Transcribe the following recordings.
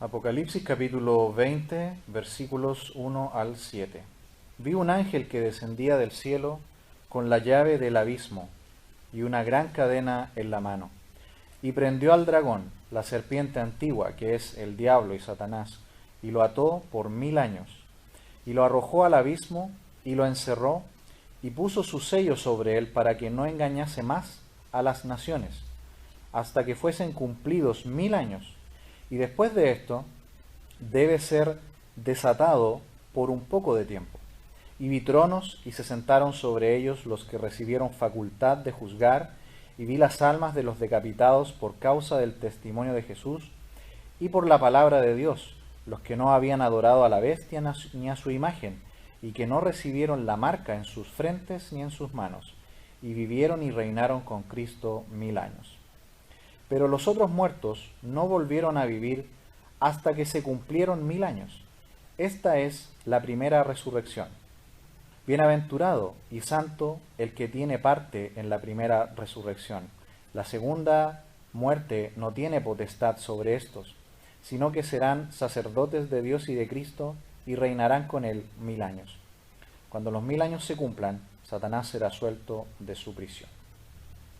Apocalipsis capítulo 20, versículos 1 al 7. Vi un ángel que descendía del cielo con la llave del abismo y una gran cadena en la mano, y prendió al dragón, la serpiente antigua, que es el diablo y Satanás, y lo ató por 1000 años, y lo arrojó al abismo, y lo encerró, y puso su sello sobre él para que no engañase más a las naciones, hasta que fuesen cumplidos 1000 años. Y después de esto, debe ser desatado por un poco de tiempo. Y vi tronos, y se sentaron sobre ellos los que recibieron facultad de juzgar, y vi las almas de los decapitados por causa del testimonio de Jesús y por la palabra de Dios, los que no habían adorado a la bestia ni a su imagen, y que no recibieron la marca en sus frentes ni en sus manos, y vivieron y reinaron con Cristo 1000 años. Pero los otros muertos no volvieron a vivir hasta que se cumplieron 1000 años. Esta es la primera resurrección. Bienaventurado y santo el que tiene parte en la primera resurrección. La segunda muerte no tiene potestad sobre estos, sino que serán sacerdotes de Dios y de Cristo y reinarán con él 1000 años. Cuando los 1000 años se cumplan, Satanás será suelto de su prisión.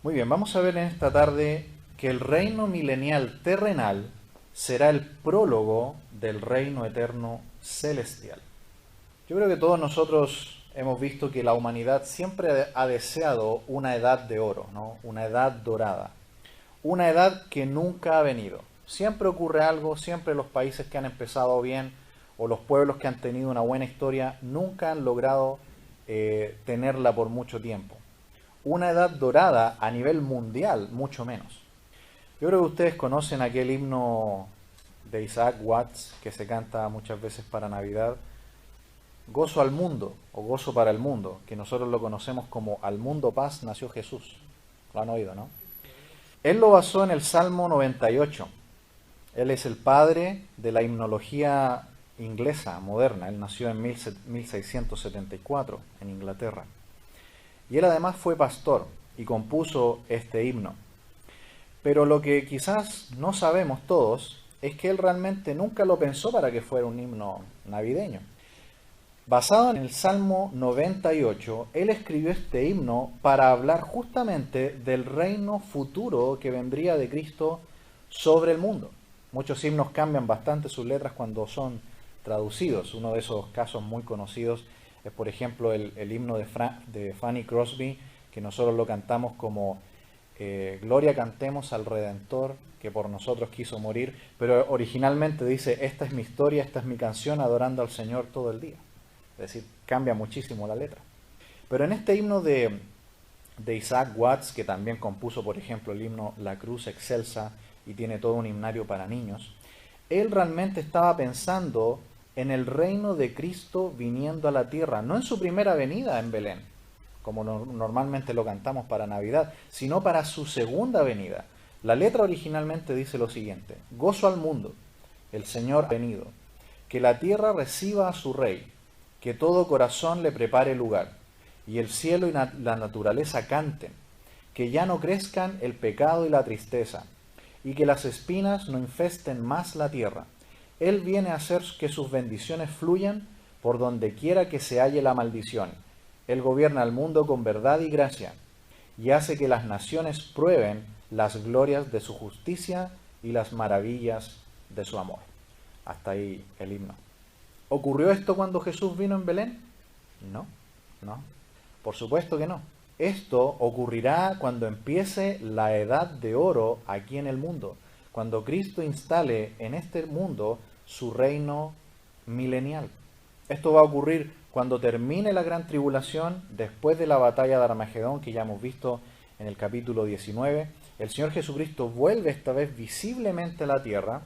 Muy bien, vamos a ver en esta tarde que el reino milenial terrenal será el prólogo del reino eterno celestial. Yo creo que todos nosotros hemos visto que la humanidad siempre ha deseado una edad de oro, ¿no? Una edad dorada, una edad que nunca ha venido. Siempre ocurre algo, siempre los países que han empezado bien o los pueblos que han tenido una buena historia nunca han logrado tenerla por mucho tiempo. Una edad dorada a nivel mundial, mucho menos. Yo creo que ustedes conocen aquel himno de Isaac Watts que se canta muchas veces para Navidad, Gozo al mundo o Gozo para el mundo, que nosotros lo conocemos como Al mundo paz nació Jesús. Lo han oído, ¿no? Él lo basó en el Salmo 98. Él es el padre de la himnología inglesa moderna. Él nació en 1674 en Inglaterra. Y él además fue pastor y compuso este himno. Pero lo que quizás no sabemos todos es que él realmente nunca lo pensó para que fuera un himno navideño. Basado en el Salmo 98, él escribió este himno para hablar justamente del reino futuro que vendría de Cristo sobre el mundo. Muchos himnos cambian bastante sus letras cuando son traducidos. Uno de esos casos muy conocidos es, por ejemplo, el himno de Fanny Crosby, que nosotros lo cantamos como Gloria cantemos al Redentor que por nosotros quiso morir, pero originalmente dice, esta es mi historia, esta es mi canción, adorando al Señor todo el día. Es decir, cambia muchísimo la letra. Pero en este himno de Isaac Watts, que también compuso, por ejemplo, el himno La Cruz Excelsa y tiene todo un himnario para niños, él realmente estaba pensando en el reino de Cristo viniendo a la tierra, no en su primera venida en Belén, como normalmente lo cantamos para Navidad, sino para su segunda venida. La letra originalmente dice lo siguiente: Gozo al mundo, el Señor ha venido, que la tierra reciba a su Rey, que todo corazón le prepare lugar, y el cielo y la naturaleza canten, que ya no crezcan el pecado y la tristeza, y que las espinas no infesten más la tierra. Él viene a hacer que sus bendiciones fluyan por donde quiera que se halle la maldición. Él gobierna el mundo con verdad y gracia, y hace que las naciones prueben las glorias de su justicia y las maravillas de su amor. Hasta ahí el himno. ¿Ocurrió esto cuando Jesús vino en Belén? No, no. Por supuesto que no. Esto ocurrirá cuando empiece la edad de oro aquí en el mundo, cuando Cristo instale en este mundo su reino milenial. Esto va a ocurrir cuando termine la gran tribulación, después de la batalla de Armagedón, que ya hemos visto en el capítulo 19. El Señor Jesucristo vuelve esta vez visiblemente a la tierra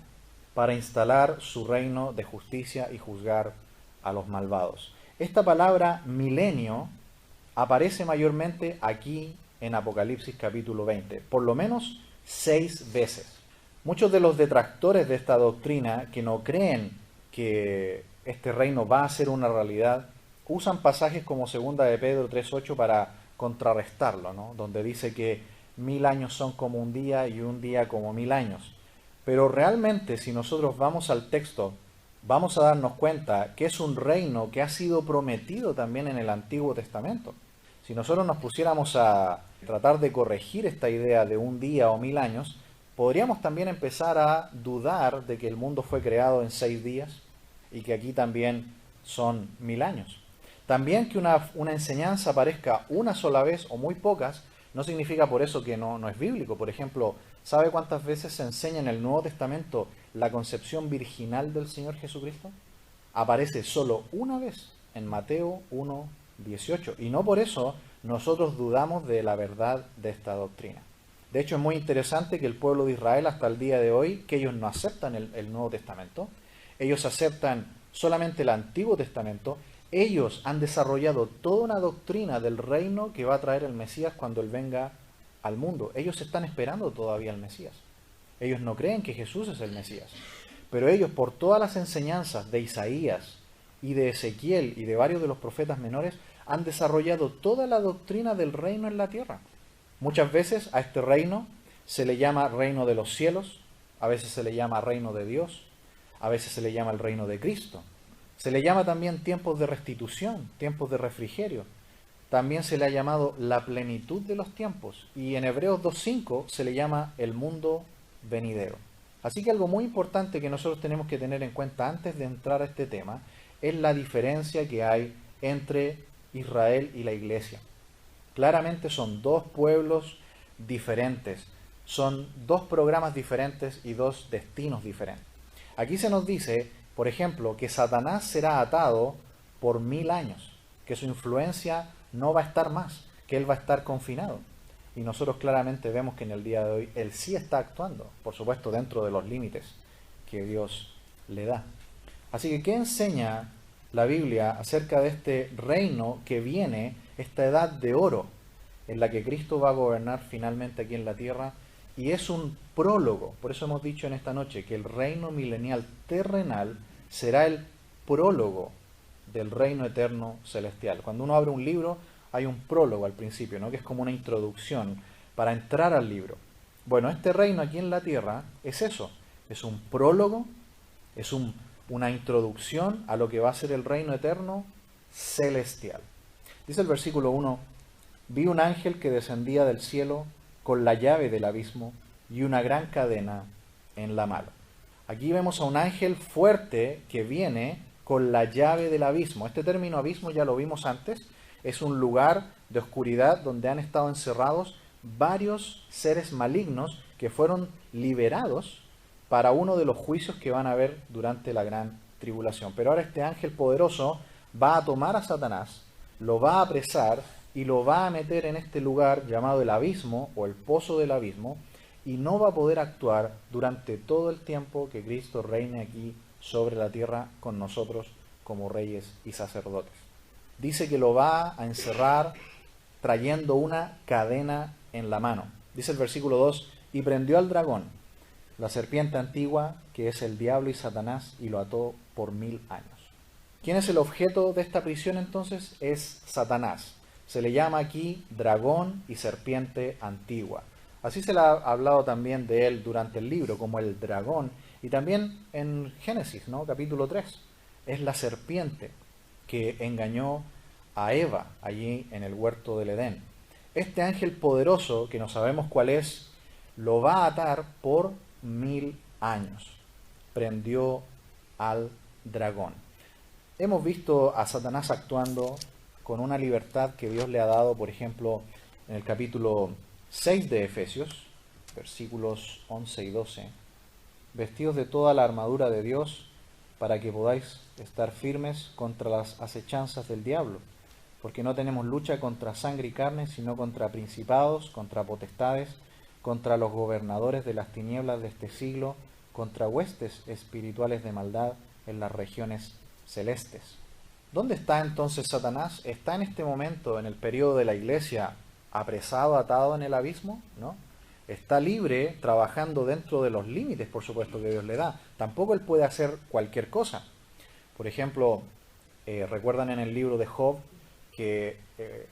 para instalar su reino de justicia y juzgar a los malvados. Esta palabra milenio aparece mayormente aquí en Apocalipsis capítulo 20, por lo menos 6 veces. Muchos de los detractores de esta doctrina, que no creen que este reino va a ser una realidad, usan pasajes como 2 de Pedro 3:8 para contrarrestarlo, ¿no? Donde dice que 1000 años son como un día y un día como 1000 años. Pero realmente, si nosotros vamos al texto, vamos a darnos cuenta que es un reino que ha sido prometido también en el Antiguo Testamento. Si nosotros nos pusiéramos a tratar de corregir esta idea de un día o 1000 años, podríamos también empezar a dudar de que el mundo fue creado en 6 días y que aquí también son 1000 años. También que una enseñanza aparezca una sola vez o muy pocas, no significa por eso que no es bíblico. Por ejemplo, ¿sabe cuántas veces se enseña en el Nuevo Testamento la concepción virginal del Señor Jesucristo? Aparece solo una vez en Mateo 1:18. Y no por eso nosotros dudamos de la verdad de esta doctrina. De hecho, es muy interesante que el pueblo de Israel hasta el día de hoy, que ellos no aceptan el Nuevo Testamento, ellos aceptan solamente el Antiguo Testamento. Ellos han desarrollado toda una doctrina del reino que va a traer el Mesías cuando Él venga al mundo. Ellos están esperando todavía al Mesías. Ellos no creen que Jesús es el Mesías. Pero ellos, por todas las enseñanzas de Isaías y de Ezequiel y de varios de los profetas menores, han desarrollado toda la doctrina del reino en la tierra. Muchas veces a este reino se le llama reino de los cielos, a veces se le llama reino de Dios, a veces se le llama el reino de Cristo. Se le llama también tiempos de restitución, tiempos de refrigerio. También se le ha llamado la plenitud de los tiempos. Y en Hebreos 2:5 se le llama el mundo venidero. Así que algo muy importante que nosotros tenemos que tener en cuenta antes de entrar a este tema es la diferencia que hay entre Israel y la iglesia. Claramente son dos pueblos diferentes, son dos programas diferentes y dos destinos diferentes. Aquí se nos dice, por ejemplo, que Satanás será atado por 1000 años, que su influencia no va a estar más, que él va a estar confinado. Y nosotros claramente vemos que en el día de hoy él sí está actuando, por supuesto dentro de los límites que Dios le da. Así que, ¿qué enseña la Biblia acerca de este reino que viene, esta edad de oro, en la que Cristo va a gobernar finalmente aquí en la tierra? Y es un prólogo, por eso hemos dicho en esta noche que el reino milenial terrenal será el prólogo del reino eterno celestial. Cuando uno abre un libro, hay un prólogo al principio, ¿no? Que es como una introducción para entrar al libro. Bueno, este reino aquí en la tierra es eso, es un prólogo, es una introducción a lo que va a ser el reino eterno celestial. Dice el versículo 1, vi un ángel que descendía del cielo con la llave del abismo y una gran cadena en la mano. Aquí vemos a un ángel fuerte que viene con la llave del abismo. Este término abismo ya lo vimos antes, es un lugar de oscuridad donde han estado encerrados varios seres malignos que fueron liberados para uno de los juicios que van a haber durante la gran tribulación. Pero ahora este ángel poderoso va a tomar a Satanás, lo va a apresar y lo va a meter en este lugar llamado el abismo o el pozo del abismo, y no va a poder actuar durante todo el tiempo que Cristo reine aquí sobre la tierra con nosotros como reyes y sacerdotes. Dice que lo va a encerrar trayendo una cadena en la mano. Dice el versículo 2, y prendió al dragón, la serpiente antigua, que es el diablo y Satanás, y lo ató por 1000 años. ¿Quién es el objeto de esta prisión entonces? Es Satanás. Se le llama aquí dragón y serpiente antigua. Así se le ha hablado también de él durante el libro, como el dragón. Y también en Génesis, ¿no? Capítulo 3. Es la serpiente que engañó a Eva allí en el huerto del Edén. Este ángel poderoso, que no sabemos cuál es, lo va a atar por 1000 años. Prendió al dragón. Hemos visto a Satanás actuando con una libertad que Dios le ha dado, por ejemplo, en el capítulo 6 de Efesios, versículos 11 y 12. Vestidos de toda la armadura de Dios, para que podáis estar firmes contra las acechanzas del diablo, porque no tenemos lucha contra sangre y carne, sino contra principados, contra potestades, contra los gobernadores de las tinieblas de este siglo, contra huestes espirituales de maldad en las regiones celestes. ¿Dónde está entonces Satanás? ¿Está en este momento, en el periodo de la iglesia, apresado, atado en el abismo? ¿No? Está libre, trabajando dentro de los límites, por supuesto, que Dios le da. Tampoco él puede hacer cualquier cosa. Por ejemplo, recuerdan en el libro de Job que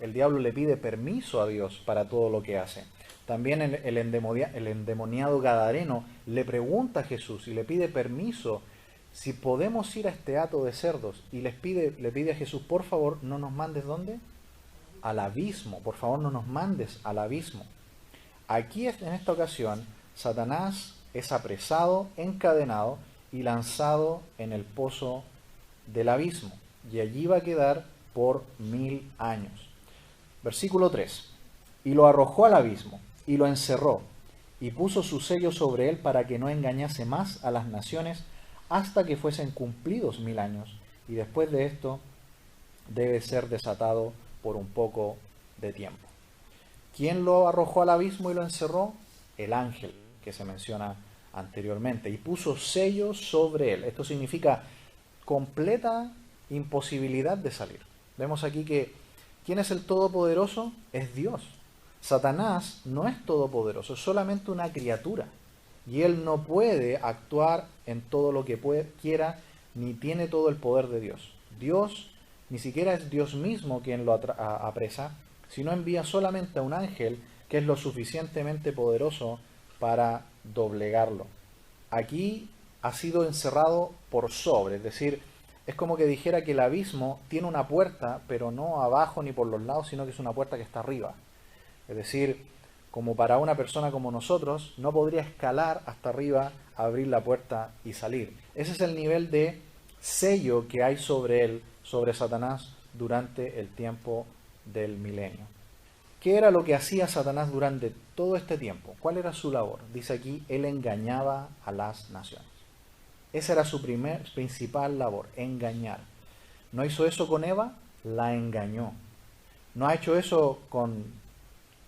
el diablo le pide permiso a Dios para todo lo que hace. También el endemoniado gadareno le pregunta a Jesús y le pide permiso si podemos ir a este hato de cerdos, y le pide a Jesús, por favor, no nos mandes ¿dónde? Al abismo, por favor no nos mandes al abismo. Aquí en esta ocasión, Satanás es apresado, encadenado y lanzado en el pozo del abismo, y allí va a quedar por 1000 años. Versículo 3. Y lo arrojó al abismo, y lo encerró, y puso su sello sobre él para que no engañase más a las naciones hasta que fuesen cumplidos 1000 años, y después de esto debe ser desatado por un poco de tiempo. ¿Quién lo arrojó al abismo y lo encerró? El ángel que se menciona anteriormente, y puso sello sobre él. Esto significa completa imposibilidad de salir. Vemos aquí que ¿quién es el Todopoderoso? Es Dios. Satanás no es todopoderoso, es solamente una criatura. Y él no puede actuar en todo lo que quiera, ni tiene todo el poder de Dios. Dios ni siquiera es Dios mismo quien lo apresa, sino envía solamente a un ángel que es lo suficientemente poderoso para doblegarlo. Aquí ha sido encerrado por sobre, es decir, es como que dijera que el abismo tiene una puerta, pero no abajo ni por los lados, sino que es una puerta que está arriba. Es decir, como para una persona como nosotros, no podría escalar hasta arriba, abrir la puerta y salir. Ese es el nivel de sello que hay sobre él, sobre Satanás, durante el tiempo del milenio. ¿Qué era lo que hacía Satanás durante todo este tiempo? ¿Cuál era su labor? Dice aquí, él engañaba a las naciones. Esa era su principal labor, engañar. ¿No hizo eso con Eva? La engañó. ¿No ha hecho eso con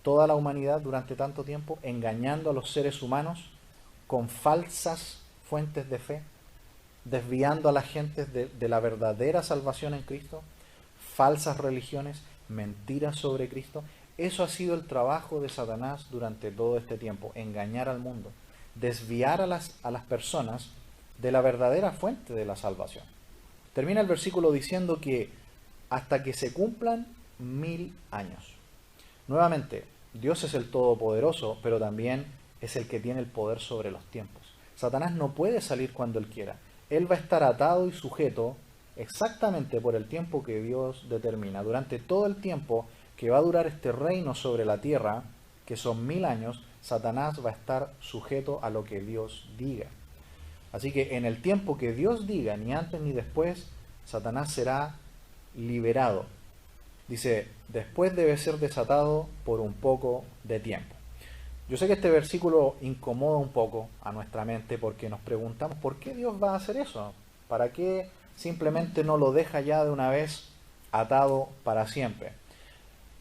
toda la humanidad durante tanto tiempo, engañando a los seres humanos con falsas fuentes de fe, desviando a la gente de la verdadera salvación en Cristo, falsas religiones, mentiras sobre Cristo? Eso ha sido el trabajo de Satanás durante todo este tiempo, engañar al mundo, desviar a las personas de la verdadera fuente de la salvación. Termina el versículo diciendo que hasta que se cumplan 1000 años. Nuevamente, Dios es el Todopoderoso, pero también es el que tiene el poder sobre los tiempos. Satanás no puede salir cuando él quiera. Él va a estar atado y sujeto exactamente por el tiempo que Dios determina. Durante todo el tiempo que va a durar este reino sobre la tierra, que son 1000 años, Satanás va a estar sujeto a lo que Dios diga. Así que en el tiempo que Dios diga, ni antes ni después, Satanás será liberado. Dice, después debe ser desatado por un poco de tiempo. Yo sé que este versículo incomoda un poco a nuestra mente porque nos preguntamos, ¿por qué Dios va a hacer eso? ¿Para qué simplemente no lo deja ya de una vez atado para siempre?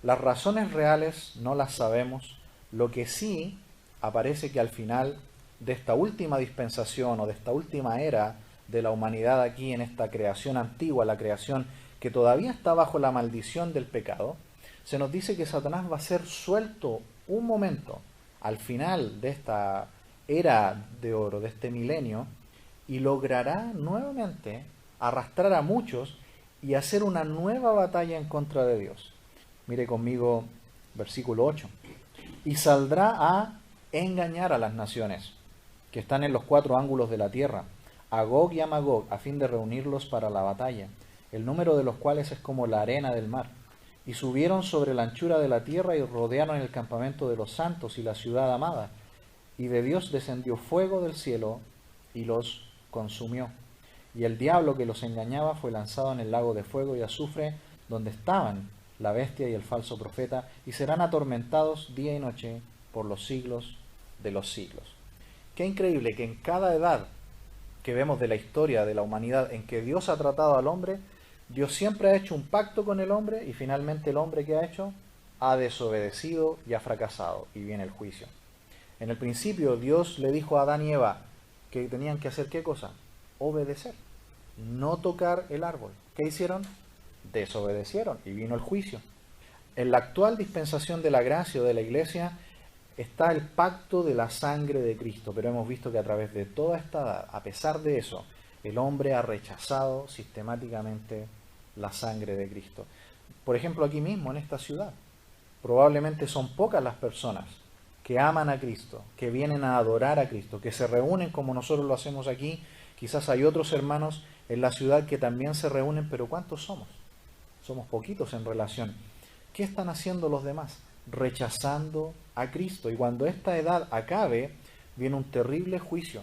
Las razones reales no las sabemos. Lo que sí aparece que al final de esta última dispensación o de esta última era de la humanidad aquí en esta creación antigua, la creación que todavía está bajo la maldición del pecado, se nos dice que Satanás va a ser suelto un momento al final de esta era de oro, de este milenio, y logrará nuevamente arrastrar a muchos y hacer una nueva batalla en contra de Dios. Mire conmigo versículo 8. Y saldrá a engañar a las naciones que están en los 4 ángulos de la tierra, a Gog y a Magog, a fin de reunirlos para la batalla, el número de los cuales es como la arena del mar. Y subieron sobre la anchura de la tierra y rodearon el campamento de los santos y la ciudad amada. Y de Dios descendió fuego del cielo y los consumió. Y el diablo que los engañaba fue lanzado en el lago de fuego y azufre, donde estaban la bestia y el falso profeta, y serán atormentados día y noche por los siglos de los siglos. Qué increíble que en cada edad que vemos de la historia de la humanidad en que Dios ha tratado al hombre, Dios siempre ha hecho un pacto con el hombre y finalmente el hombre, ¿qué ha hecho? Ha desobedecido y ha fracasado, y viene el juicio. En el principio Dios le dijo a Adán y Eva que tenían que hacer ¿qué cosa? Obedecer, no tocar el árbol. ¿Qué hicieron? Desobedecieron y vino el juicio. En la actual dispensación de la gracia o de la iglesia está el pacto de la sangre de Cristo, pero hemos visto que a través de toda esta edad, a pesar de eso, el hombre ha rechazado sistemáticamente la sangre de Cristo. Por ejemplo, aquí mismo, en esta ciudad, probablemente son pocas las personas que aman a Cristo, que vienen a adorar a Cristo, que se reúnen como nosotros lo hacemos aquí. Quizás hay otros hermanos en la ciudad que también se reúnen, pero ¿cuántos somos? Somos poquitos en relación. ¿Qué están haciendo los demás? Rechazando a Cristo. Y cuando esta edad acabe, viene un terrible juicio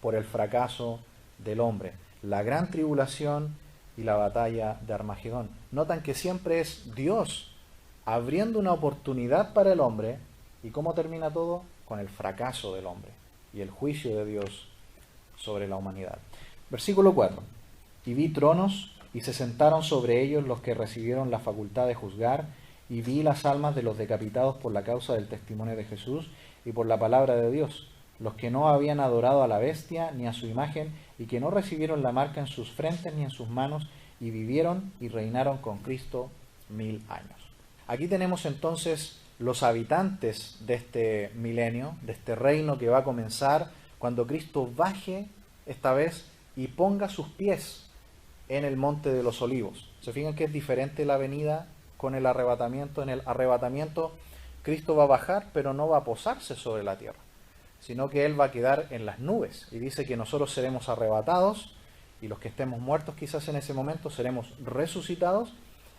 por el fracaso del hombre, la gran tribulación y la batalla de Armagedón. Notan que siempre es Dios abriendo una oportunidad para el hombre. ¿Y cómo termina todo? Con el fracaso del hombre y el juicio de Dios sobre la humanidad. Versículo 4. Y vi tronos, y se sentaron sobre ellos los que recibieron la facultad de juzgar, y vi las almas de los decapitados por la causa del testimonio de Jesús y por la palabra de Dios, los que no habían adorado a la bestia ni a su imagen, y que no recibieron la marca en sus frentes ni en sus manos, y vivieron y reinaron con Cristo 1000 años. Aquí tenemos entonces los habitantes de este milenio, de este reino que va a comenzar cuando Cristo baje esta vez y ponga sus pies en el monte de los olivos. ¿Se fijan que es diferente la venida con el arrebatamiento? En el arrebatamiento Cristo va a bajar, pero no va a posarse sobre la tierra, sino que Él va a quedar en las nubes. Y dice que nosotros seremos arrebatados, y los que estemos muertos quizás en ese momento seremos resucitados,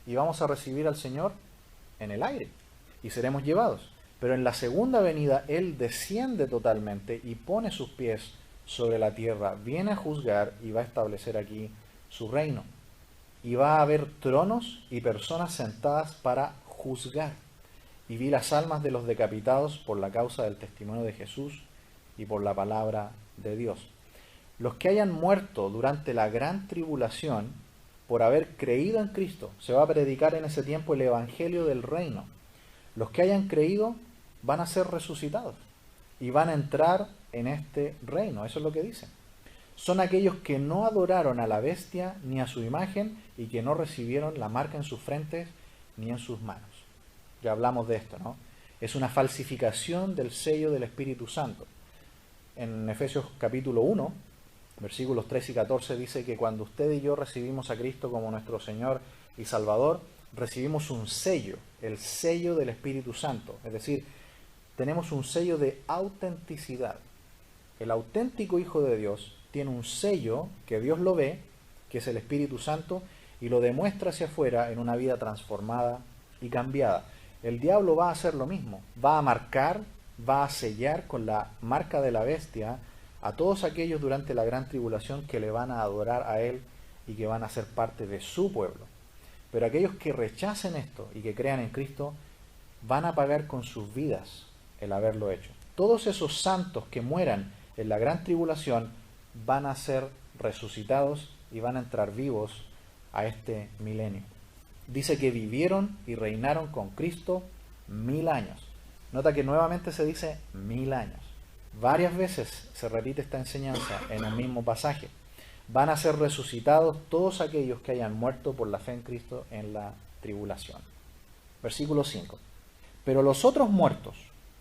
y vamos a recibir al Señor en el aire, y seremos llevados. Pero en la segunda venida Él desciende totalmente y pone sus pies sobre la tierra, viene a juzgar y va a establecer aquí su reino. Y va a haber tronos y personas sentadas para juzgar. Y vi las almas de los decapitados por la causa del testimonio de Jesús y por la palabra de Dios. Los que hayan muerto durante la gran tribulación por haber creído en Cristo, se va a predicar en ese tiempo el evangelio del reino. Los que hayan creído van a ser resucitados y van a entrar en este reino. Eso es lo que dicen. Son aquellos que no adoraron a la bestia ni a su imagen y que no recibieron la marca en sus frentes ni en sus manos. Ya hablamos de esto, ¿no? Es una falsificación del sello del Espíritu Santo. En Efesios capítulo 1, versículos 3 y 14 dice que cuando usted y yo recibimos a Cristo como nuestro Señor y Salvador, recibimos un sello, el sello del Espíritu Santo. Es decir, tenemos un sello de autenticidad. El auténtico Hijo de Dios tiene un sello que Dios lo ve, que es el Espíritu Santo, y lo demuestra hacia afuera en una vida transformada y cambiada. El diablo va a hacer lo mismo, va a marcar, va a sellar con la marca de la bestia a todos aquellos durante la gran tribulación que le van a adorar a él y que van a ser parte de su pueblo. Pero aquellos que rechacen esto y que crean en Cristo van a pagar con sus vidas el haberlo hecho. Todos esos santos que mueran en la gran tribulación van a ser resucitados y van a entrar vivos a este milenio. Dice que vivieron y reinaron con Cristo 1000 años. Nota que nuevamente se dice 1000 años. Varias veces se repite esta enseñanza en el mismo pasaje. Van a ser resucitados todos aquellos que hayan muerto por la fe en Cristo en la tribulación. Versículo 5. Pero los otros muertos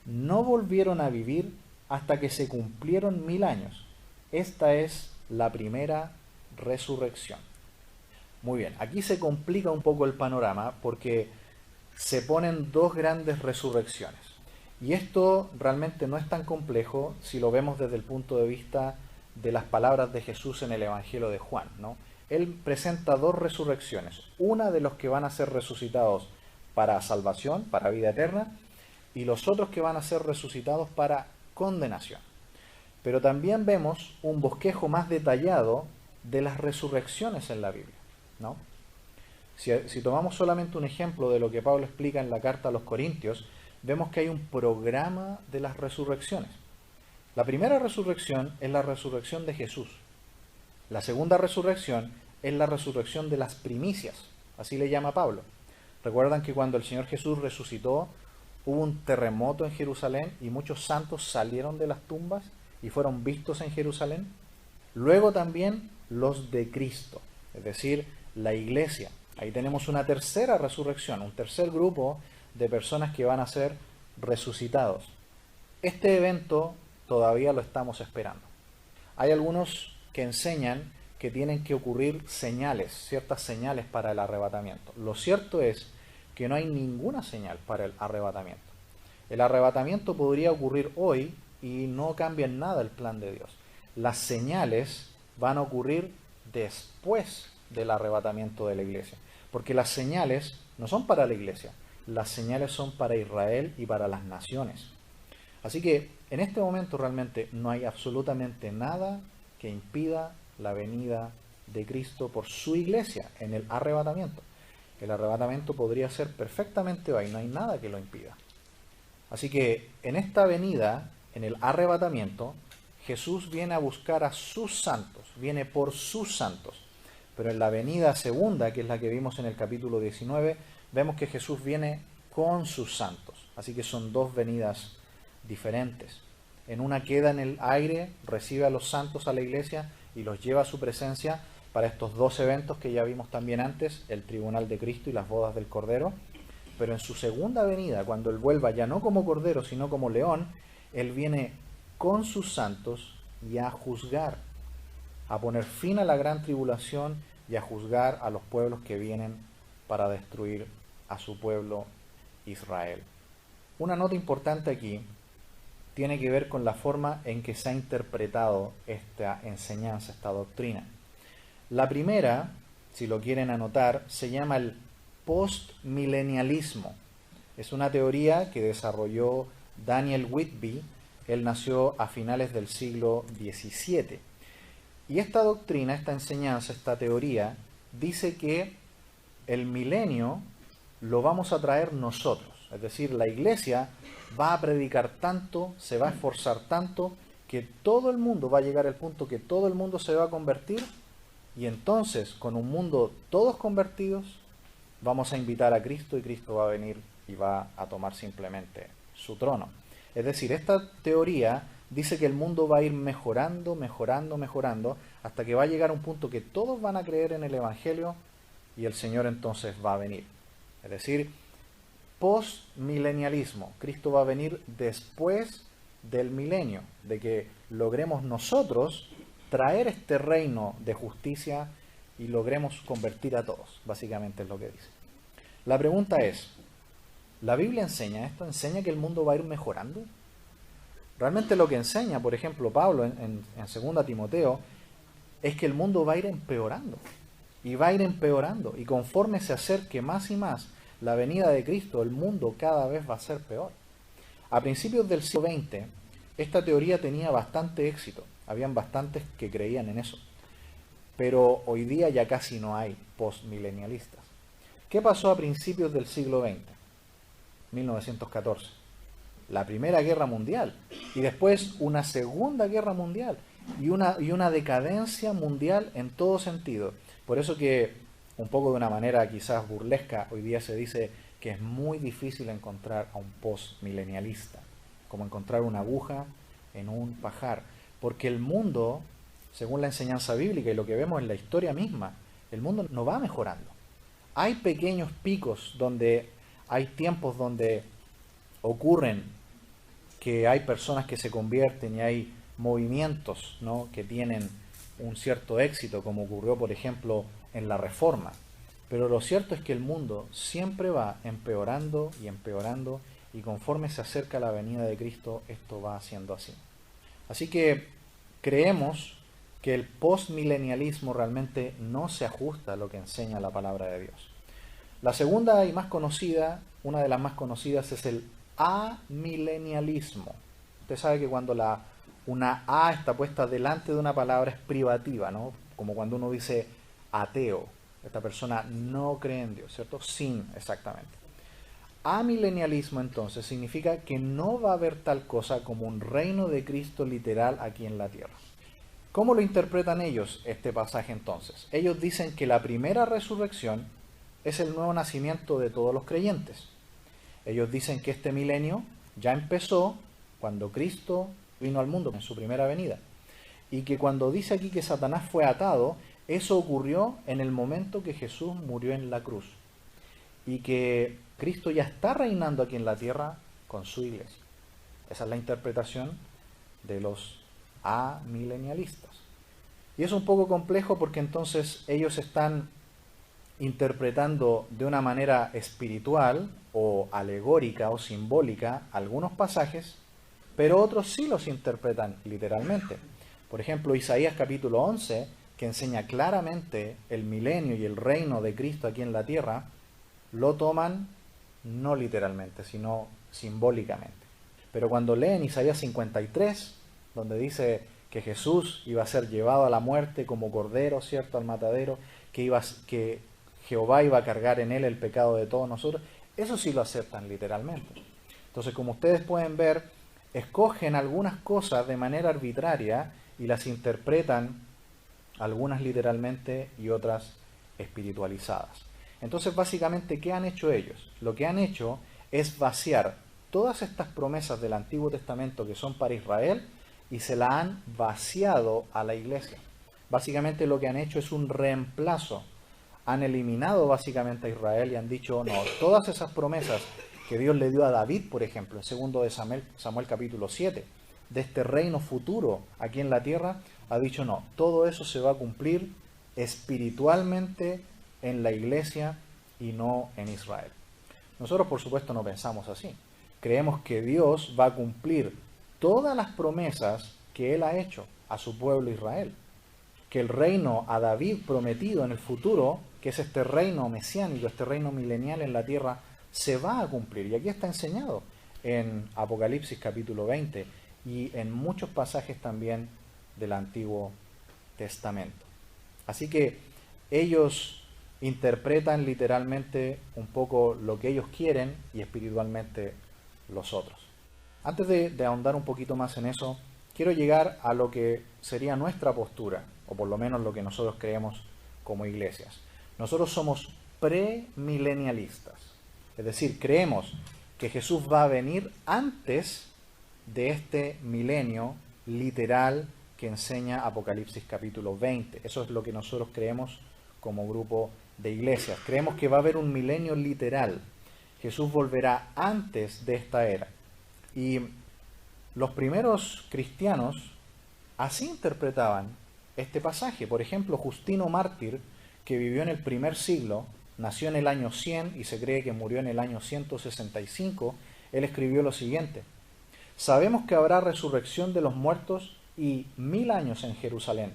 no volvieron a vivir hasta que se cumplieron 1000 años. Esta es la primera resurrección. Muy bien, aquí se complica un poco el panorama porque se ponen dos grandes resurrecciones. Y esto realmente no es tan complejo si lo vemos desde el punto de vista de las palabras de Jesús en el Evangelio de Juan, ¿no? Él presenta dos resurrecciones, una de los que van a ser resucitados para salvación, para vida eterna, y los otros que van a ser resucitados para condenación. Pero también vemos un bosquejo más detallado de las resurrecciones en la Biblia, ¿no? Si tomamos solamente un ejemplo de lo que Pablo explica en la carta a los Corintios, vemos que hay un programa de las resurrecciones. La primera resurrección es la resurrección de Jesús. La segunda resurrección es la resurrección de las primicias, así le llama Pablo. Recuerdan que cuando el Señor Jesús resucitó, hubo un terremoto en Jerusalén y muchos santos salieron de las tumbas y fueron vistos en Jerusalén. Luego también los de Cristo, es decir, la iglesia. Ahí tenemos una tercera resurrección, un tercer grupo de personas que van a ser resucitados. Este evento todavía lo estamos esperando. Hay algunos que enseñan que tienen que ocurrir señales, ciertas señales para el arrebatamiento. Lo cierto es que no hay ninguna señal para el arrebatamiento. El arrebatamiento podría ocurrir hoy y no cambia en nada el plan de Dios. Las señales van a ocurrir después del arrebatamiento de la iglesia, porque las señales no son para la iglesia, las señales son para Israel y para las naciones. Así que en este momento realmente no hay absolutamente nada que impida la venida de Cristo por su iglesia en el arrebatamiento. El arrebatamiento podría ser perfectamente hoy, no hay nada que lo impida. Así que en esta venida, en el arrebatamiento, Jesús viene a buscar a sus santos, viene por sus santos. Pero en la venida segunda, que es la que vimos en el capítulo 19, vemos que Jesús viene con sus santos. Así que son dos venidas diferentes. En una queda en el aire, recibe a los santos a la iglesia y los lleva a su presencia para estos dos eventos que ya vimos también antes, el tribunal de Cristo y las bodas del Cordero. Pero en su segunda venida, cuando Él vuelva ya no como Cordero, sino como León, Él viene con sus santos y a juzgar, a poner fin a la gran tribulación y a juzgar a los pueblos que vienen para destruir a su pueblo Israel. Una nota importante aquí tiene que ver con la forma en que se ha interpretado esta enseñanza, esta doctrina. La primera, si lo quieren anotar, se llama el postmilenialismo. Es una teoría que desarrolló Daniel Whitby. Él nació a finales del siglo XVII. Y esta doctrina, esta enseñanza, esta teoría, dice que el milenio lo vamos a traer nosotros. Es decir, la iglesia va a predicar tanto, se va a esforzar tanto, que todo el mundo va a llegar al punto que todo el mundo se va a convertir, y entonces, con un mundo todos convertidos, vamos a invitar a Cristo y Cristo va a venir y va a tomar simplemente su trono. Es decir, esta teoría dice que el mundo va a ir mejorando, mejorando, mejorando, hasta que va a llegar a un punto que todos van a creer en el Evangelio y el Señor entonces va a venir. Es decir, postmilenialismo. Cristo va a venir después del milenio, de que logremos nosotros traer este reino de justicia y logremos convertir a todos, básicamente es lo que dice. La pregunta es, ¿la Biblia enseña esto? ¿Enseña que el mundo va a ir mejorando? Realmente lo que enseña, por ejemplo, Pablo en 2 Timoteo, es que el mundo va a ir empeorando, y va a ir empeorando, y conforme se acerque más y más la venida de Cristo, el mundo cada vez va a ser peor. A principios del siglo XX, esta teoría tenía bastante éxito, habían bastantes que creían en eso, pero hoy día ya casi no hay postmilenialistas. ¿Qué pasó a principios del siglo XX? 1914. La Primera Guerra Mundial, y después una Segunda Guerra Mundial, y una decadencia mundial en todo sentido. Por eso que, un poco de una manera quizás burlesca, hoy día se dice que es muy difícil encontrar a un postmilenialista, como encontrar una aguja en un pajar, porque el mundo, según la enseñanza bíblica y lo que vemos en la historia misma, el mundo no va mejorando. Hay pequeños picos donde hay tiempos donde ocurren que hay personas que se convierten y hay movimientos, ¿no?, que tienen un cierto éxito, como ocurrió por ejemplo en la Reforma. Pero lo cierto es que el mundo siempre va empeorando y empeorando, y conforme se acerca la venida de Cristo, esto va siendo así. Así que creemos que el postmilenialismo realmente no se ajusta a lo que enseña la palabra de Dios. La segunda y más conocida, una de las más conocidas, es el amilenialismo. Usted sabe que cuando una A está puesta delante de una palabra es privativa, ¿no? Como cuando uno dice ateo. Esta persona no cree en Dios, ¿cierto? Sin, exactamente. Amilenialismo entonces significa que no va a haber tal cosa como un reino de Cristo literal aquí en la tierra. ¿Cómo lo interpretan ellos este pasaje entonces? Ellos dicen que la primera resurrección es el nuevo nacimiento de todos los creyentes. Ellos dicen que este milenio ya empezó cuando Cristo vino al mundo en su primera venida. Y que cuando dice aquí que Satanás fue atado, eso ocurrió en el momento que Jesús murió en la cruz. Y que Cristo ya está reinando aquí en la tierra con su iglesia. Esa es la interpretación de los amilenialistas. Y es un poco complejo porque entonces ellos están interpretando de una manera espiritual o alegórica o simbólica algunos pasajes, pero otros sí los interpretan literalmente. Por ejemplo, Isaías capítulo 11, que enseña claramente el milenio y el reino de Cristo aquí en la tierra, lo toman no literalmente, sino simbólicamente. Pero cuando leen Isaías 53, donde dice que Jesús iba a ser llevado a la muerte como cordero, ¿cierto?, al matadero, que Jehová iba a cargar en él el pecado de todos nosotros, eso sí lo aceptan literalmente. Entonces, como ustedes pueden ver, escogen algunas cosas de manera arbitraria y las interpretan, algunas literalmente y otras espiritualizadas. Entonces, básicamente, ¿qué han hecho ellos? Lo que han hecho es vaciar todas estas promesas del Antiguo Testamento que son para Israel y se la han vaciado a la iglesia. Básicamente lo que han hecho es un reemplazo. Han eliminado básicamente a Israel y han dicho, no, todas esas promesas que Dios le dio a David, por ejemplo, en 2 de Samuel capítulo 7, de este reino futuro aquí en la tierra, ha dicho no, todo eso se va a cumplir espiritualmente en la iglesia y no en Israel. Nosotros, por supuesto, no pensamos así. Creemos que Dios va a cumplir todas las promesas que Él ha hecho a su pueblo Israel. Que el reino a David prometido en el futuro, que es este reino mesiánico, este reino milenial en la tierra, se va a cumplir. Y aquí está enseñado en Apocalipsis capítulo 20 y en muchos pasajes también del Antiguo Testamento. Así que ellos interpretan literalmente un poco lo que ellos quieren y espiritualmente los otros. Antes de ahondar un poquito más en eso, quiero llegar a lo que sería nuestra postura, o por lo menos lo que nosotros creemos como iglesias. Nosotros somos premilenialistas, es decir, creemos que Jesús va a venir antes de este milenio literal que enseña Apocalipsis capítulo 20. Eso es lo que nosotros creemos como grupo de iglesias. Creemos que va a haber un milenio literal. Jesús volverá antes de esta era. Y los primeros cristianos así interpretaban este pasaje. Por ejemplo, Justino Mártir, que vivió en el primer siglo, nació en el año 100 y se cree que murió en el año 165, él escribió lo siguiente: sabemos que habrá resurrección de los muertos y 1000 años en Jerusalén,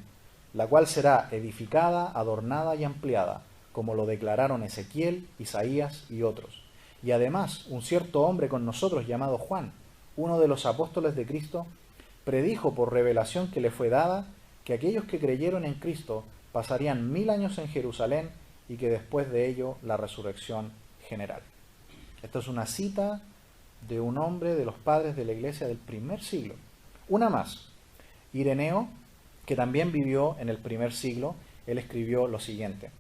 la cual será edificada, adornada y ampliada, como lo declararon Ezequiel, Isaías y otros. Y además, un cierto hombre con nosotros llamado Juan, uno de los apóstoles de Cristo, predijo por revelación que le fue dada que aquellos que creyeron en Cristo pasarían 1000 años en Jerusalén y que después de ello la resurrección general. Esto es una cita de un hombre de los padres de la iglesia del primer siglo. Una más, Ireneo, que también vivió en el primer siglo, él escribió lo siguiente: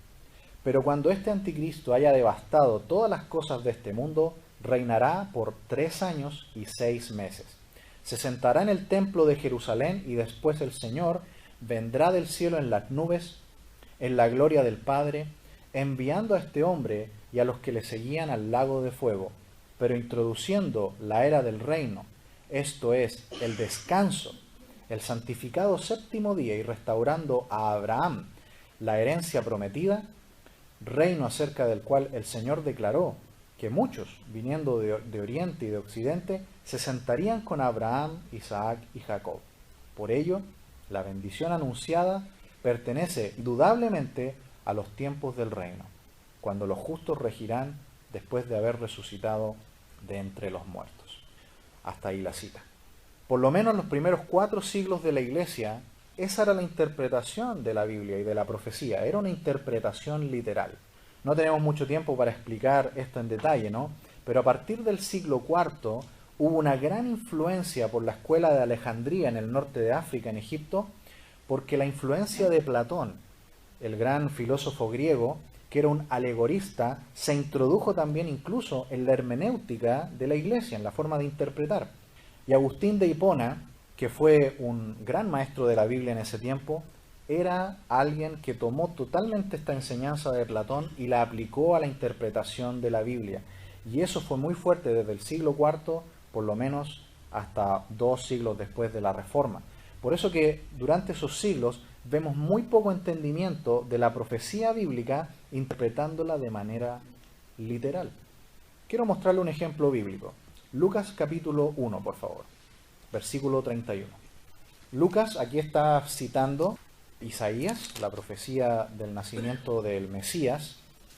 pero cuando este anticristo haya devastado todas las cosas de este mundo, reinará por 3 años y 6 meses. Se sentará en el templo de Jerusalén y después el Señor vendrá del cielo en las nubes, en la gloria del Padre, enviando a este hombre y a los que le seguían al lago de fuego, pero introduciendo la era del reino, esto es, el descanso, el santificado séptimo día, y restaurando a Abraham la herencia prometida, reino acerca del cual el Señor declaró que muchos, viniendo de oriente y de occidente, se sentarían con Abraham, Isaac y Jacob. Por ello, la bendición anunciada pertenece indudablemente a los tiempos del reino, cuando los justos regirán después de haber resucitado de entre los muertos. Hasta ahí la cita. Por lo menos los primeros 4 siglos de la Iglesia, esa era la interpretación de la Biblia y de la profecía. Era una interpretación literal. No tenemos mucho tiempo para explicar esto en detalle, ¿no? Pero a partir del siglo IV hubo una gran influencia por la escuela de Alejandría en el norte de África, en Egipto, porque la influencia de Platón, el gran filósofo griego, que era un alegorista, se introdujo también incluso en la hermenéutica de la Iglesia, en la forma de interpretar. Y Agustín de Hipona, que fue un gran maestro de la Biblia en ese tiempo, era alguien que tomó totalmente esta enseñanza de Platón y la aplicó a la interpretación de la Biblia. Y eso fue muy fuerte desde el siglo IV, por lo menos hasta 2 siglos después de la Reforma. Por eso que durante esos siglos vemos muy poco entendimiento de la profecía bíblica interpretándola de manera literal. Quiero mostrarle un ejemplo bíblico. Lucas capítulo 1, por favor, versículo 31. Lucas aquí está citando Isaías, la profecía del nacimiento del Mesías,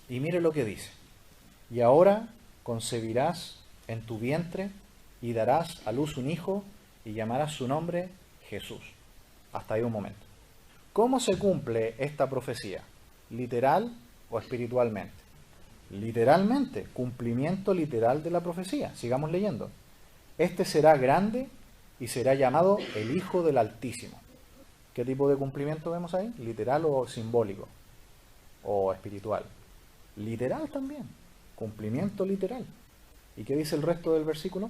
y mire lo que dice. Y ahora concebirás en tu vientre y darás a luz un hijo y llamarás su nombre Jesús. Hasta ahí un momento. ¿Cómo se cumple esta profecía? ¿Literal o espiritualmente? Literalmente, cumplimiento literal de la profecía. Sigamos leyendo. Este será grande y será llamado el Hijo del Altísimo. ¿Qué tipo de cumplimiento vemos ahí? ¿Literal o simbólico? ¿O espiritual? Literal también. Cumplimiento literal. ¿Y qué dice el resto del versículo?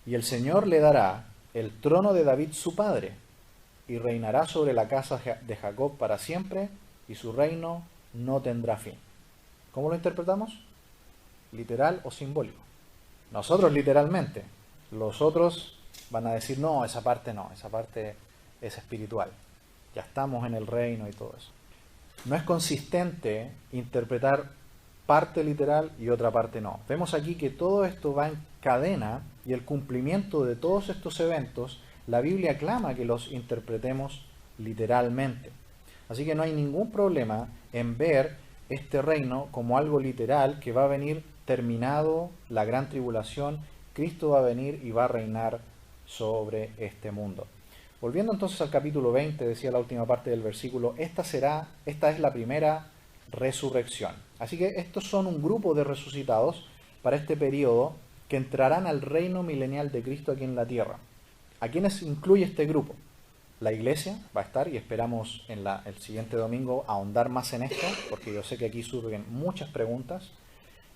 Y el Señor le dará el trono de David su padre, y reinará sobre la casa de Jacob para siempre, y su reino no tendrá fin. ¿Cómo lo interpretamos? ¿Literal o simbólico? Nosotros literalmente. Los otros van a decir, no, esa parte es espiritual. Ya estamos en el reino y todo eso. No es consistente interpretar parte literal y otra parte no. Vemos aquí que todo esto va en cadena y el cumplimiento de todos estos eventos, la Biblia clama que los interpretemos literalmente. Así que no hay ningún problema en ver este reino como algo literal que va a venir terminado la gran tribulación. Cristo va a venir y va a reinar sobre este mundo. Volviendo entonces al capítulo 20, decía la última parte del versículo, esta es la primera resurrección. Así que estos son un grupo de resucitados para este periodo que entrarán al reino milenial de Cristo aquí en la tierra. ¿A quiénes incluye este grupo? La iglesia va a estar, y esperamos en el siguiente domingo ahondar más en esto, porque yo sé que aquí surgen muchas preguntas.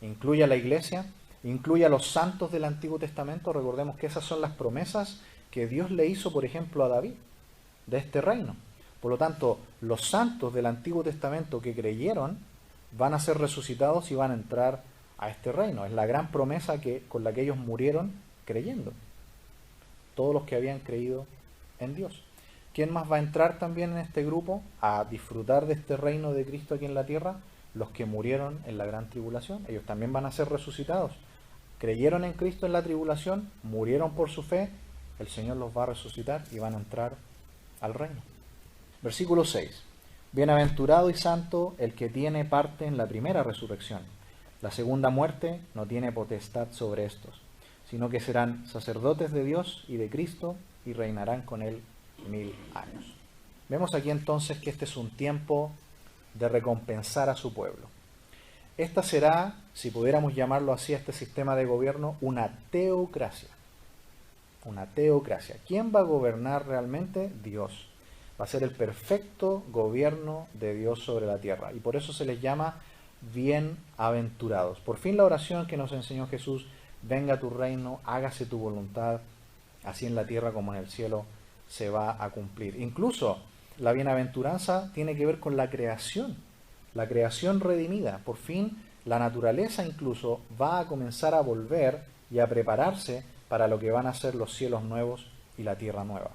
Incluye a la iglesia, incluye a los santos del Antiguo Testamento. Recordemos que esas son las promesas que Dios le hizo, por ejemplo, a David, de este reino. Por lo tanto, los santos del Antiguo Testamento que creyeron van a ser resucitados y van a entrar a este reino. Es la gran promesa con la que ellos murieron creyendo. Todos los que habían creído en Dios. ¿Quién más va a entrar también en este grupo a disfrutar de este reino de Cristo aquí en la tierra? Los que murieron en la gran tribulación. Ellos también van a ser resucitados. Creyeron en Cristo en la tribulación, murieron por su fe, el Señor los va a resucitar y van a entrar al reino. Versículo 6. Bienaventurado y santo el que tiene parte en la primera resurrección. La segunda muerte no tiene potestad sobre estos, sino que serán sacerdotes de Dios y de Cristo y reinarán con él 1000 años. Vemos aquí entonces que este es un tiempo de recompensar a su pueblo. Esta será, si pudiéramos llamarlo así, este sistema de gobierno, una teocracia. Una teocracia. ¿Quién va a gobernar realmente? Dios. Va a ser el perfecto gobierno de Dios sobre la tierra. Y por eso se les llama bienaventurados. Por fin la oración que nos enseñó Jesús, venga tu reino, hágase tu voluntad, así en la tierra como en el cielo, se va a cumplir. Incluso la bienaventuranza tiene que ver con la creación redimida. Por fin la naturaleza incluso va a comenzar a volver y a prepararse para lo que van a ser los cielos nuevos y la tierra nueva.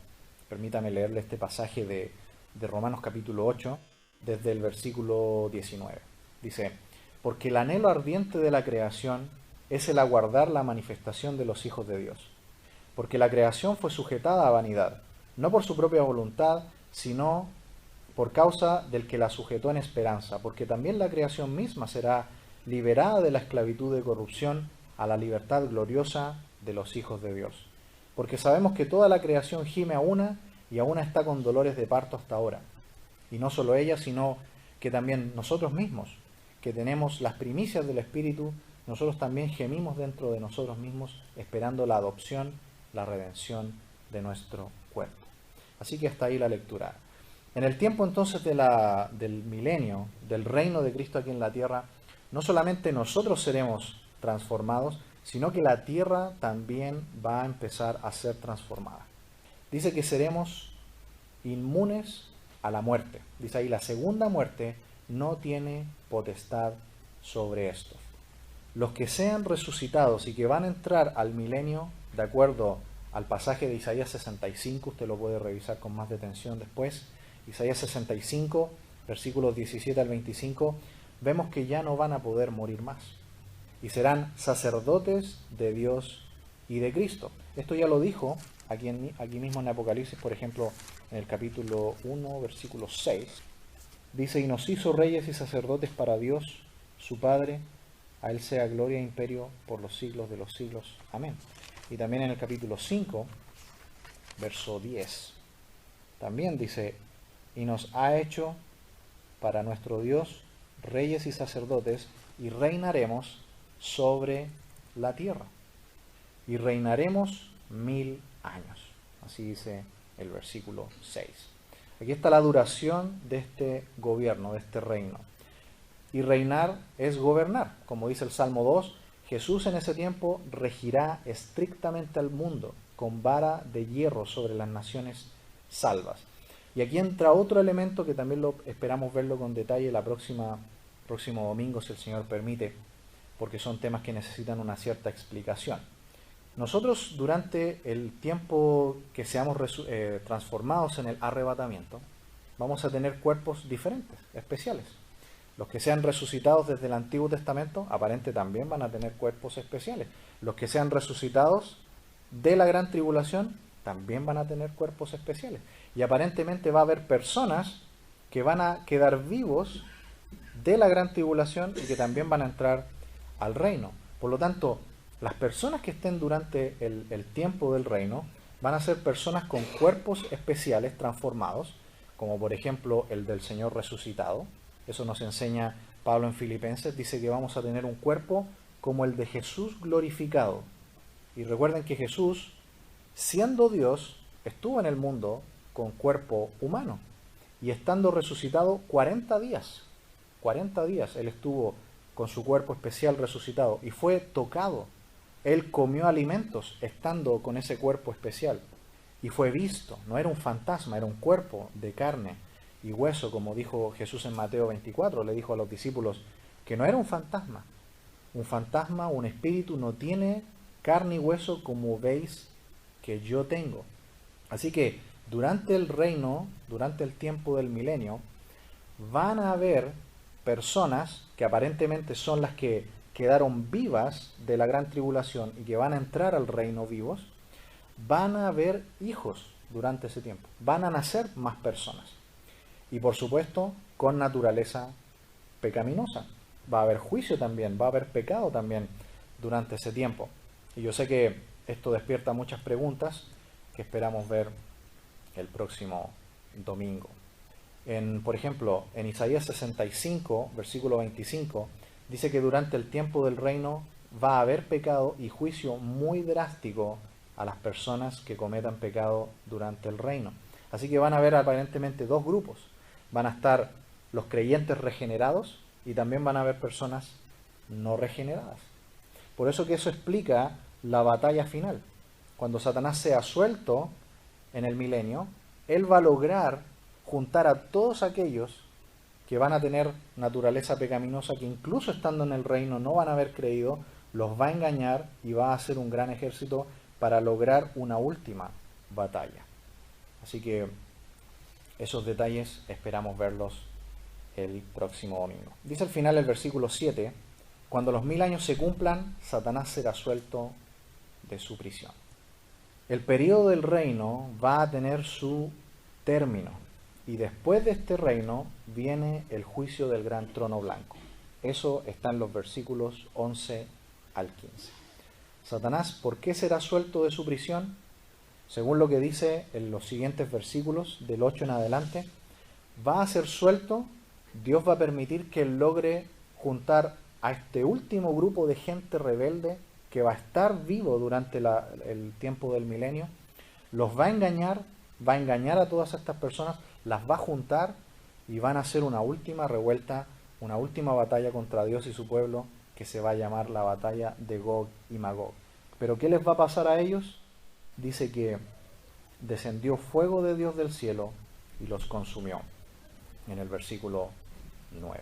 Permítame leerle este pasaje de Romanos capítulo 8, desde el versículo 19. Dice, porque el anhelo ardiente de la creación es el aguardar la manifestación de los hijos de Dios. Porque la creación fue sujetada a vanidad, no por su propia voluntad, sino por causa del que la sujetó en esperanza, porque también la creación misma será liberada de la esclavitud de corrupción a la libertad gloriosa de los hijos de Dios. Porque sabemos que toda la creación gime a una y a una está con dolores de parto hasta ahora. Y no solo ella, sino que también nosotros mismos, que tenemos las primicias del Espíritu, nosotros también gemimos dentro de nosotros mismos, esperando la adopción, la redención de nuestro cuerpo. Así que hasta ahí la lectura. En el tiempo entonces del milenio, del reino de Cristo aquí en la tierra, no solamente nosotros seremos transformados, sino que la tierra también va a empezar a ser transformada. Dice que seremos inmunes a la muerte. Dice ahí, la segunda muerte no tiene potestad sobre esto. Los que sean resucitados y que van a entrar al milenio, de acuerdo al pasaje de Isaías 65, usted lo puede revisar con más detención después, Isaías 65, versículos 17 al 25, vemos que ya no van a poder morir más y serán sacerdotes de Dios y de Cristo. Esto ya lo dijo aquí mismo en Apocalipsis, por ejemplo, en el capítulo 1, versículo 6. Dice, y nos hizo reyes y sacerdotes para Dios, su Padre, a Él sea gloria e imperio por los siglos de los siglos. Amén. Y también en el capítulo 5, verso 10, también dice, y nos ha hecho para nuestro Dios reyes y sacerdotes, y reinaremos sobre la tierra. Y reinaremos 1000 años. Así dice el versículo 6. Aquí está la duración de este gobierno, de este reino. Y reinar es gobernar. Como dice el Salmo 2, Jesús en ese tiempo regirá estrictamente al mundo con vara de hierro sobre las naciones salvas. Y aquí entra otro elemento que también esperamos verlo con detalle el próximo domingo, si el Señor permite, porque son temas que necesitan una cierta explicación. Nosotros durante el tiempo que seamos transformados en el arrebatamiento, vamos a tener cuerpos diferentes, especiales. Los que sean resucitados desde el Antiguo Testamento, aparentemente también van a tener cuerpos especiales. Los que sean resucitados de la gran tribulación, también van a tener cuerpos especiales. Y aparentemente va a haber personas que van a quedar vivos de la gran tribulación y que también van a entrar al reino. Por lo tanto, las personas que estén durante el tiempo del reino van a ser personas con cuerpos especiales transformados, como por ejemplo el del Señor resucitado. Eso nos enseña Pablo en Filipenses, dice que vamos a tener un cuerpo como el de Jesús glorificado. Y recuerden que Jesús, siendo Dios, estuvo en el mundo con cuerpo humano y estando resucitado 40 días. 40 días Él estuvo con su cuerpo especial resucitado y fue tocado. Él comió alimentos estando con ese cuerpo especial y fue visto. No era un fantasma, era un cuerpo de carne y hueso, como dijo Jesús en Mateo 24, le dijo a los discípulos que no era un fantasma. Un fantasma, un espíritu, no tiene carne y hueso como veis que yo tengo. Así que durante el reino, durante el tiempo del milenio, van a haber personas que aparentemente son las que quedaron vivas de la gran tribulación y que van a entrar al reino vivos. Van a haber hijos durante ese tiempo, van a nacer más personas. Y por supuesto, con naturaleza pecaminosa. Va a haber juicio también, va a haber pecado también durante ese tiempo. Y yo sé que esto despierta muchas preguntas que esperamos ver el próximo domingo. Por ejemplo, en Isaías 65, versículo 25, dice que durante el tiempo del reino va a haber pecado y juicio muy drástico a las personas que cometan pecado durante el reino. Así que van a haber aparentemente dos grupos. Van a estar los creyentes regenerados y también van a haber personas no regeneradas. Por eso que eso explica la batalla final. Cuando Satanás sea suelto en el milenio, él va a lograr juntar a todos aquellos que van a tener naturaleza pecaminosa, que incluso estando en el reino no van a haber creído, los va a engañar y va a hacer un gran ejército para lograr una última batalla. Así que esos detalles esperamos verlos el próximo domingo. Dice al final el versículo 7, cuando los 1000 años se cumplan, Satanás será suelto de su prisión. El periodo del reino va a tener su término y después de este reino viene el juicio del gran trono blanco. Eso está en los versículos 11 al 15. Satanás, ¿por qué será suelto de su prisión? Según lo que dice en los siguientes versículos, del 8 en adelante, va a ser suelto. Dios va a permitir que él logre juntar a este último grupo de gente rebelde que va a estar vivo durante el tiempo del milenio. Los va a engañar a todas estas personas, las va a juntar y van a hacer una última revuelta, una última batalla contra Dios y su pueblo, que se va a llamar la batalla de Gog y Magog. ¿Pero qué les va a pasar a ellos? Dice que descendió fuego de Dios del cielo y los consumió, en el versículo 9.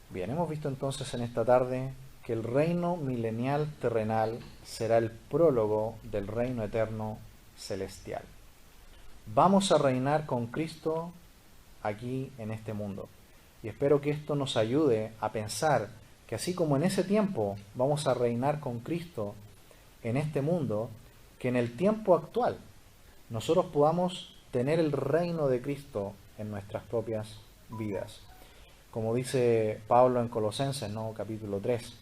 Bien, hemos visto entonces en esta tarde que el reino milenial terrenal será el prólogo del reino eterno celestial. Vamos a reinar con Cristo aquí en este mundo. Y espero que esto nos ayude a pensar que así como en ese tiempo vamos a reinar con Cristo en este mundo, que en el tiempo actual nosotros podamos tener el reino de Cristo en nuestras propias vidas. Como dice Pablo en Colosenses, ¿no? Capítulo 3,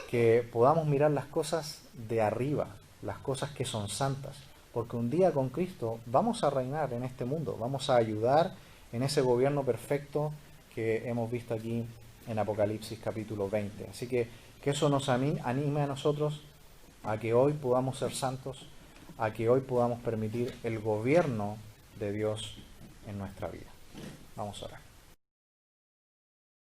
que podamos mirar las cosas de arriba, las cosas que son santas, porque un día con Cristo vamos a reinar en este mundo, vamos a ayudar en ese gobierno perfecto que hemos visto aquí en Apocalipsis capítulo 20. Así que eso nos anime a nosotros a que hoy podamos ser santos, a que hoy podamos permitir el gobierno de Dios en nuestra vida. Vamos a orar.